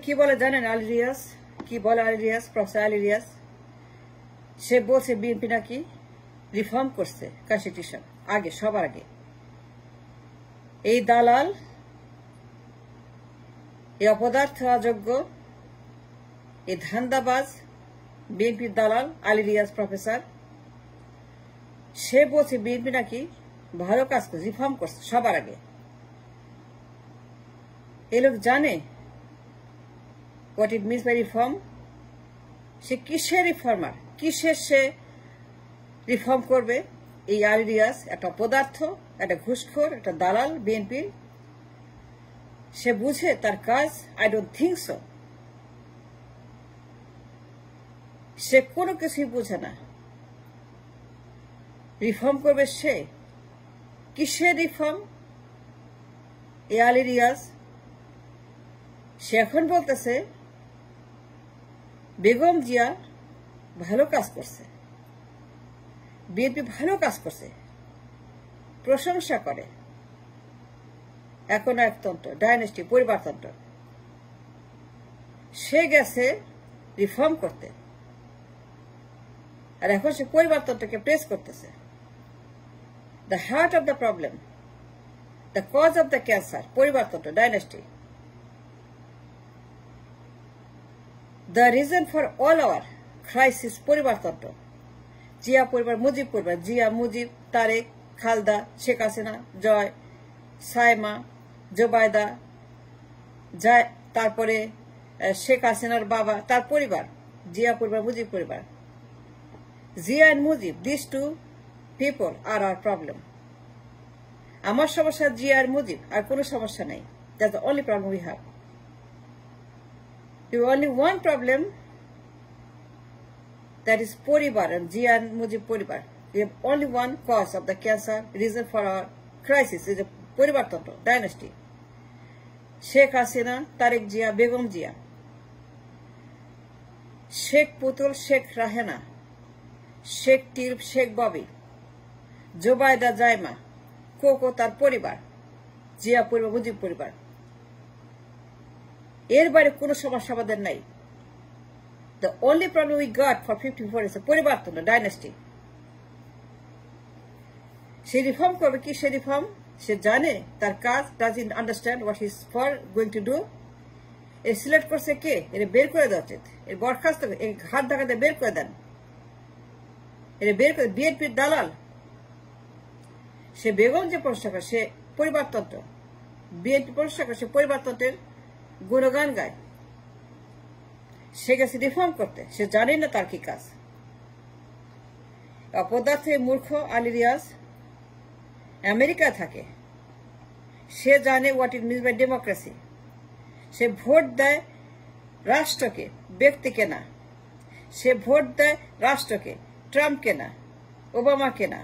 কি বলে জানেন? আলী রিয়াজ কি বলে? আলী রিয়াজ, প্রফেসর আলী রিয়াজ, সে বলছে বিএনপি নাকি রিফর্ম করছে কনস্টিটিউশন আগে, সবার আগে। এই দালাল, এই অপদার্থ, অযোগ্য, এই ধান্দাবাজ বিএনপির দালাল আলী রিয়াজ প্রফেসর, সে বলছে বিএনপি নাকি ভালো কাজ করছে, রিফর্ম করছে সবার আগে। এই লোক জানে what it means by reform. সে কিসের রিফর্মার, কিসের সে রিফর্ম করবে? এই আলী রিয়াজ একটা পদার্থ, একটা ঘুষখোর, একটা দালাল বিএনপির। সে বুঝে তার কাজ? I don't think so. সে কোনো কিছুই বুঝে না। রিফর্ম করবে সে? কিসের রিফর্ম? এই আলী রিয়াজ সে এখন বলতেছে বেগম জিয়া ভালো কাজ করছে, বিএনপি ভালো কাজ করছে, প্রশংসা করে। এখন একতন্ত্র, ডাইনেস্টি, পরিবারতন্ত্র। সে গেছে রিফর্ম করতে, আর এখন সে পরিবারতন্ত্রকে প্রেস করতেছে। The heart of the problem, the cause of the cancer, পরিবারতন্ত্র, dynasty. The reason for all our crisis, পরিবারতন্ত্র। জিয়া পরিবার, মুজিব পরিবার, জিয়া, মুজিব, তারেক, খালদা, শেখ হাসিনা, জয়, সাইমা, জোবায়দা, তারপরে শেখ হাসিনার বাবা, তার পরিবার, জিয়া পরিবার, মুজিব পরিবার। Zia and Mujib, these two people are our problem. আমার সমস্যা জিয়া আর মুজিব, আর কোনো সমস্যা নেই। That's the only problem we have. You only one problem, that is poribar and Jia and Mujib poribar. We have only one cause of the cancer, reason for our crisis is a poribartantra, dynasty. Sheikh Hasina, Tariq Jia, Begum Jia, Sheikh Putul, Sheikh Rahena, Sheikh Tilp, Sheikh Bobby, Jobaida Jaima, Koko tar poribar, Jia poribar, Mujib poribar. এর বাইরে কোনো সমস্যা আমাদের নাই। The only problem we got for 54 is a পরিবর্তন, dynasty. সে reform করবে কি? সে reform সে জানে তার কাজ, doesn't understand what he's for going to do. এর সিলেক্ট করছে কে? এর বের করে দেওয়া উচিত, এর বরখাস্ত, এই হাত ধাক্কাতে বের করে দেন, এর বের করে। বিএনপির দালাল সে বেগম যে প্রশ্ন করে সে পরিবারতন্ত্র, বিএনপি প্রশ্ন করে সে পরিবারতন্ত্রের গুণগান গায়। সে গেছে রিফর্ম করতে, সে জানে না তার কি কাজ। অপদার্থে মূর্খ আলী রিয়াজ আমেরিকায় থাকে, সে জানে what it means by democracy. সে ভোট দেয় রাষ্ট্রকে, ব্যক্তিকে না। সে ভোট দেয় রাষ্ট্রকে, ট্রাম্পকে না, ওবামাকে না,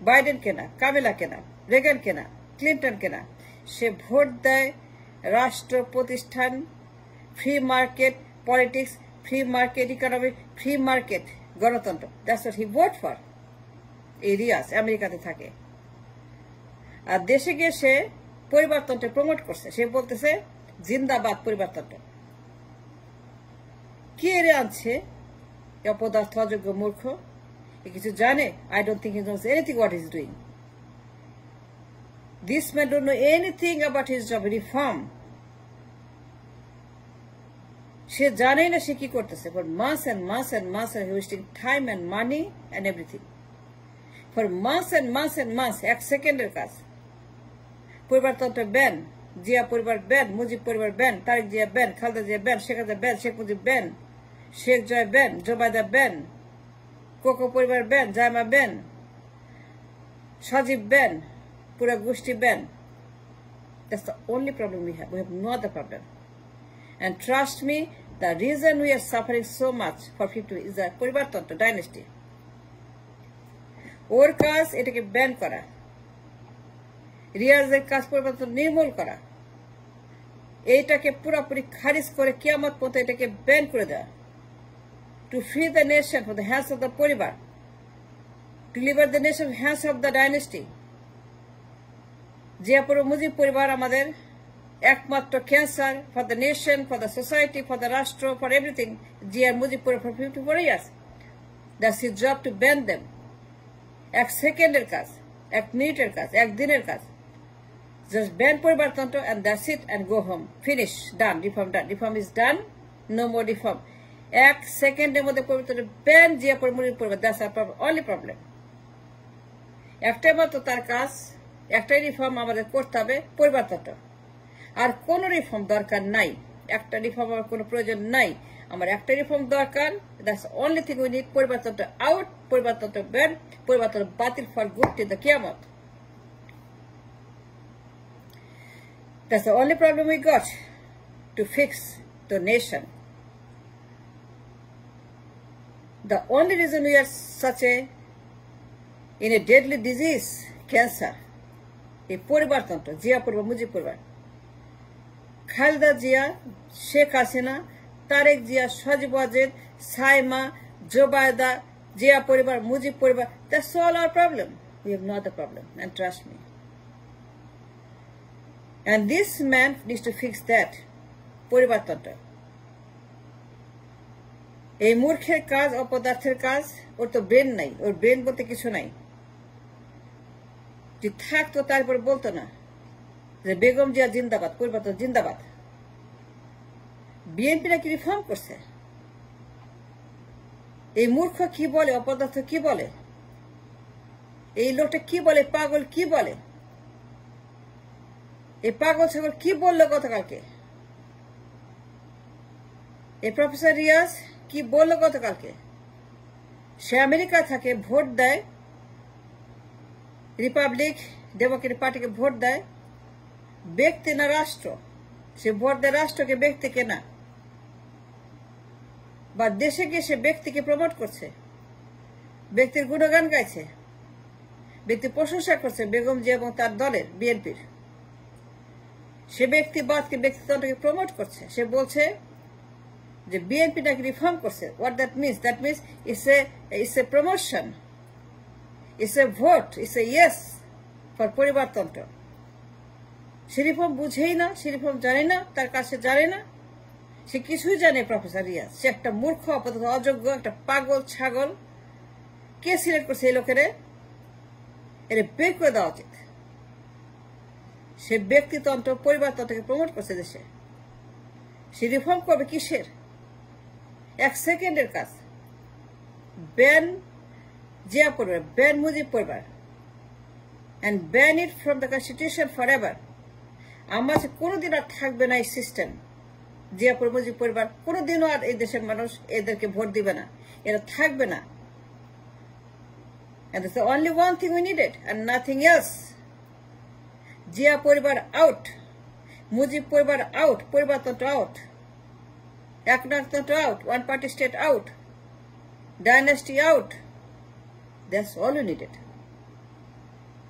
বাইডেনকে না, কামিলাকে না, রেগানকে না, ক্লিন্টনকে না। সে ভোট দেয় রাষ্ট্র প্রতিষ্ঠান, free market politics, free market economy, free market গণতন্ত্র। That's what he vote for. এই রিয়াজ আমেরিকাতে থাকে, আর দেশে গিয়ে সে পরিবারতন্ত্র প্রমোট করছে। সে বলতেছে জিন্দাবাদ পরিবারতন্ত্র। কি এর আনছে? অপদার্থ, অযোগ্য, মূর্খ, এ কিছু জানে? I don't think he knows anything what is doing. This man don't know anything about his job, reform. সে জানেই না সে কি করতেছে। For months and months and months and wasting time and money and everything. For months and months and months, এক সেকেন্ডের কাজ। পরিবারতন্ত্র ban, Zia পরিবার ban, Mujib পরিবার ban, Tarek Zia ban, Khaleda Zia ban, Sheikh Hasina ban, Sheikh Mujib ban, Sheikh Joy ban, Zubaida ban, Koko পরিবার ban, Zaima ban, Sajeeb ban, পুরা গোষ্ঠী ban. That's the only problem we have. We have no other problem. And trust me, the reason we are suffering so much for 50 is the পরিবারতন্ত্র, dynasty. ওর কাজ এটাকে ban করা, রিয়াজের কাজ পরিবারতন্ত্র নির্মূল করা, এইটাকে পুরোপুরি খারিজ করে কিয়ামত পর্যন্ত এটাকে ব্যান করে দেওয়া। To free the nation from the hands of the পরিবার, to deliver the nation from the hands of the dynasty. Ziapur Mujib পরিবার আমাদের একমাত্র cancer for the nation, for the society, for the রাষ্ট্র, ফর এভরিথিং। জিয়ার মুজিবপুর for 54 years. That's his job to ban them. এক সেকেন্ডের কাজ, এক মিনিটের কাজ, এক দিনের কাজ। Just ban পরিবারতন্ত্র and that's it and go home. Finish. Done. Reform done. Reform is done. No more reform. এক সেকেন্ডের মধ্যে পরিবর্তন ব্যান জিয়া পরিবার। That's our only problem. একটাই মাত্র তার কাজ, একটাই রিফর্ম আমাদের করতে হবে, পরিবারতন্ত্র। আর কোন রিফর্ম দরকার নাই, একটা রিফর্ম আমার কোনো প্রয়োজন নাই। আমার একটা রিফর্ম দরকার। That's the only thing we need. পরিবারতন্ত্র আউট, পরিবারতন্ত্র ব্যান, পরিবারতন্ত্র বাতিল ফর গুড টিল দ্য কিয়ামত। That's the only problem we got to fix the nation. The only reason we are such in a deadly disease, cancer, এই পরিবারতন্ত্র, জিয়া পরিবার, মুজিব পরিবার। খালেদা জিয়া, শেখ হাসিনা, তারেক জিয়া, সজীব ওয়াজেদ, সাইমা, জোবায়দা, জিয়া পরিবার, মুজিব পরিবার, that's all our problem. We have not the problem, and trust me. And this man needs to fix that, পরিবারতন্ত্র। এই মূর্খের কাজ, অপদার্থের কাজ। ওর তো ব্রেন নাই, ওর ব্রেন বলতে কিছু নাই। যে থাকতো তারপর বলতো না যে বেগম জিয়া জিন্দাবাদ, পরিবর্তন জিন্দাবাদ। বিএনপি নাকি রিফর্ম করছে। এই মূর্খ কি বলে, অপদার্থ কি বলে, এই লোকটা কি বলে, পাগল কি বলে, এই পাগল ছাগল কি বললো গতকালকে, এই প্রফেসর রিয়াজ কি বললো গতকালকে। সে আমেরিকা থাকে, ভোট দেয়, রিপাবলিক ডেমোক্রেটিক পার্টিকে ভোট দেয়, ব্যক্তি না রাষ্ট্র। সে ভোট দেয় রাষ্ট্রকে, ব্যক্তিকে না। বা দেশে গিয়ে সে ব্যক্তিকে প্রমোট করছে, ব্যক্তির গুণগান গাইছে, ব্যক্তি প্রশংসা করছে বেগম জিয়া এবং তার দলের বিএনপির। সে ব্যক্তিবাদকে, ব্যক্তিতন্ত্রকে প্রমোট করছে। সে বলছে যে বিএনপি নাকি রিফর্ম করছে। What that means? That means it's a promotion, it's a vote, it's a yes for পরিবারতন্ত্র। সে রিফর্ম বুঝেই না, সে রিফর্ম জানে না, তার কাছে জানে না, সে কিছুই জানে। প্রফেসর রিয়াজ সে একটা মূর্খ, আপাতত অযোগ্য, একটা পাগল ছাগল। কে সিলেক্ট করছে এই লোকের? এর বের করে দেওয়া উচিত। সে ব্যক্তিতন্ত্র, পরিবারতন্ত্রকে প্রমোট করছে দেশে। সে রিফর্ম করবে কিসের? এক সেকেন্ডের কাজ। ব্যান জিয়া পরিবার, ব্যান মুজিব পরিবার, and ban it from the constitution forever. আমার কোনোদিন আর থাকবে না এই সিস্টেম। জিয়া পরিবার, মুজিব পরিবার কোনোদিনও আর এই দেশের মানুষ এদেরকে ভোট দিবে না, এরা থাকবে না। And that's the only one thing we needed and nothing else. Zia পরিবার আউট, মুজিব পরিবার আউট, পরিবারতন্ত্র আউট, একনায়কতন্ত্র out, one party state out, dynasty out. That's all we needed.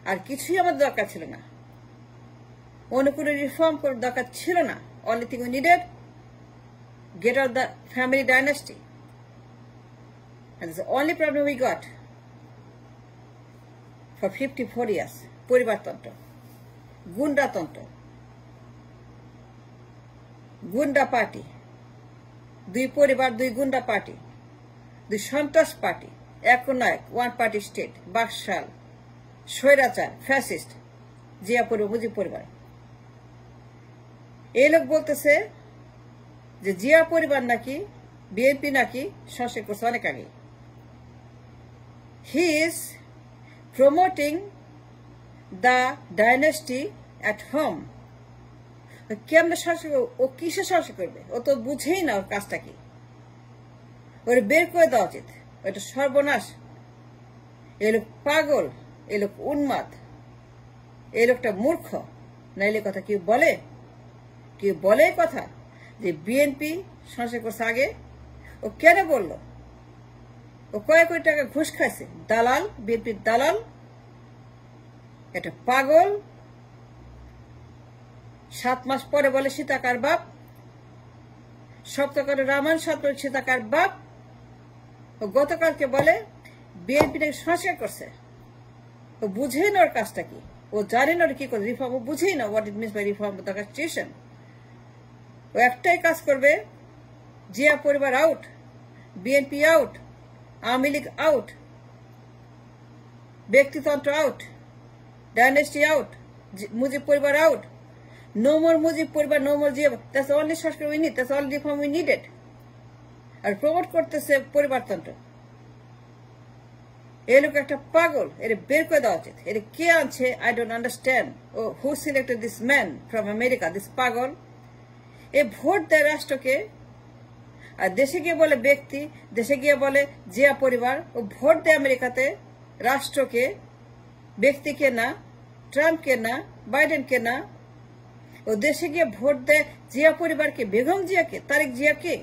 আর কিছুই আমাদের দরকার ছিল না, অন্য কোনো রিফর্ম করার দরকার ছিল না। Only thing we needed, get out the family dynasty. And that's the only problem we got for 54 years. পরিবারতন্ত্র, গুন্ডাতন্ত্র, গুন্ডা পার্টি, দুই পরিবার, দুই গুন্ডা পার্টি, দুই সন্ত্রাস পার্টি, একনায়ক, ওয়ান পার্টি স্টেট, বাকশাল, স্বৈরাচার, ফ্যাসিস্ট, জিয়া পরিবার, মুজিব পরিবার। এই লোক বলতেছে যে জিয়া পরিবার নাকি, বিএনপি নাকি সংস্কার করছে অনেক আগে। He is promoting the dynasty at home. কেমন সংস্কার? ও কিসে সংস্কার করবে? ও তো বুঝেই না ওর কাজটা কি। ওর বের করে দেওয়া উচিত। ওটা সর্বনাশ। এই লোক পাগল, এই লোক উন্মাদ, এই লোকটা মূর্খ। নাইলে কথা কি বলে? কি বলে কথা যে বিএনপি সংস্কার করছে আগে? ও কেন বলল? ও কয়েক কোটি টাকা ঘুষ খাইছে, দালাল, বিএনপির দালাল, এটা পাগল। 7 মাস পরে বলে সীতাকার বাপ, সপ্তাহে রামায়ণ 7 সীতাকার বাপ। ও গতকালকে বলে বিএনপি নাকি সংস্কার করছে। ও বুঝেই না ওর কাজটা কি, ও জানে না কি করে রিফর্ম, ও বুঝেই না what it means by reform the constitution. ও একটাই কাজ করবে, জিয়া পরিবার out, BNP out, Awami League out, ব্যক্তিতন্ত্র আউট, ডাইনেস্টি আউট, মুজিব পরিবার আউট, নো মোর মুজিব পরিবার, no more Zia. That's only সংস্কার we need, that's only reform we needed. আর প্রমোট করতেছে পরিবারতন্ত্র। এই লোক একটা পাগল, এর বের করে দেওয়া উচিত। এর কে আনছে? I don't understand. ও who selected this man from America, this পাগল? এ ভোট দেয় রাষ্ট্রকে, আর দেশে গিয়ে বলে ব্যক্তি, দেশে গিয়ে বলে জিয়া পরিবার। ও ভোট দেয় আমেরিকাতে রাষ্ট্রকে, ব্যক্তিকে না, ট্রাম্পকে না, বাইডেনকে না। ও দেশে গিয়ে ভোট দেয় জিয়া পরিবারকে, বেগম জিয়াকে, তারেক জিয়াকে।